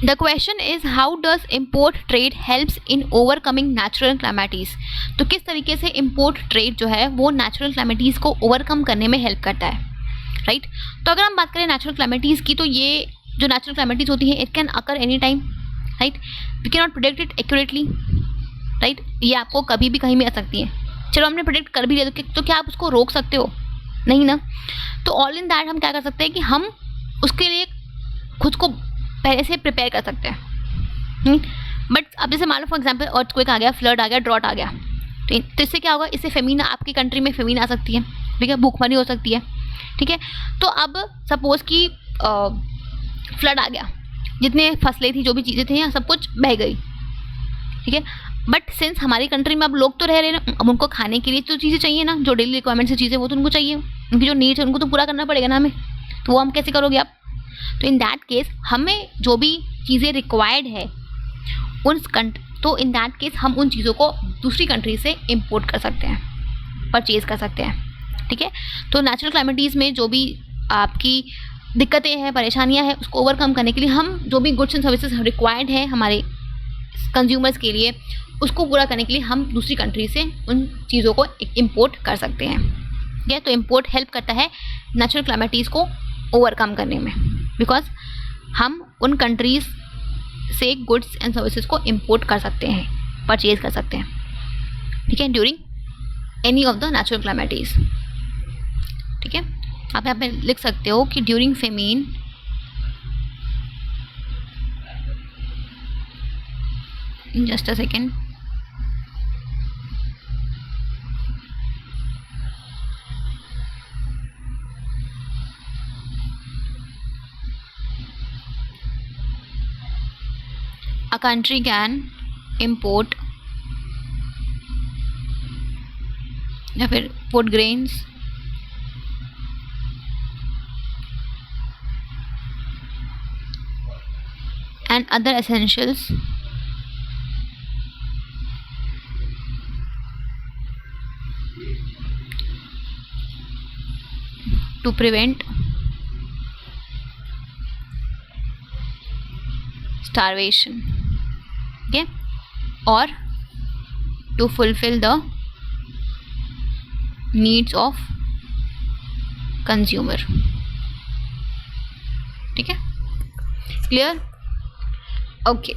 The question is how does import trade helps in overcoming natural calamities. तो किस तरीके से इम्पोर्ट ट्रेड जो है वो नेचुरल क्लैमिटीज़ को ओवरकम करने में हेल्प करता है, राइट। तो अगर हम बात करें नेचुरल क्लैमिटीज़ की, तो ये जो नेचुरल क्लैमिटीज़ होती है it can occur any time, right. We can not predict it accurately, right. ये आपको कभी भी कहीं भी आ सकती है। चलो हमने प्रिडिक्ट कर भी लिया तो क्या आप उसको रोक सकते हो? नहीं ना। तो ऑल इन दैट हम क्या कर सकते हैं कि हम उसके लिए खुद को पहले से प्रिपेयर कर सकते हैं। बट अब जैसे मान लो फॉर एग्जाम्पल अर्थक्वेक आ गया, फ्लड आ गया, ड्रॉट आ गया, तो इससे क्या होगा? इससे फेमीन, आपकी कंट्री में फेमीन आ सकती है, ठीक है, भूखमरी हो सकती है, ठीक है। तो अब सपोज कि फ्लड आ गया, जितने फसलें थी, जो भी चीज़ें थी, सब कुछ बह गई, ठीक है। बट सिंस हमारी कंट्री में अब लोग तो रह रहे हैं ना, अब उनको खाने के लिए तो चीज़ें चाहिए ना, जो डेली रिक्वायरमेंट्स की चीज़ें वो तो उनको चाहिए, उनकी जो नीड्स है उनको तो पूरा करना पड़ेगा ना हमें। तो वो हम कैसे करोगे आप? तो इन दैट केस हमें जो भी चीज़ें रिक्वायर्ड है तो इन दैट केस हम उन चीज़ों को दूसरी कंट्री से इम्पोर्ट कर सकते हैं, परचेज़ कर सकते हैं, ठीक है। तो नेचुरल क्लाइमेटीज़ में जो भी आपकी दिक्कतें हैं, परेशानियां हैं, उसको ओवरकम करने के लिए हम जो भी गुड्स एंड सर्विसेज रिक्वायर्ड हैं हमारे कंज्यूमर्स के लिए, उसको पूरा करने के लिए हम दूसरी कंट्री से उन चीज़ों को इम्पोर्ट कर सकते हैं, ठीक है। तो इम्पोर्ट हेल्प करता है नेचुरल क्लाइमेटीज़ को ओवरकम करने में, बिकॉज हम उन कंट्रीज़ से गुड्स एंड सर्विसेज को इम्पोर्ट कर सकते हैं, परचेज कर सकते हैं, ठीक है, during any of the natural calamities, ठीक है। आप यहाँ पे लिख सकते हो कि during famine in just a second, a country can import या फिर put grains and other essentials to prevent starvation, okay, or to fulfill the needs of consumer, ठीक है, क्लियर? ओके।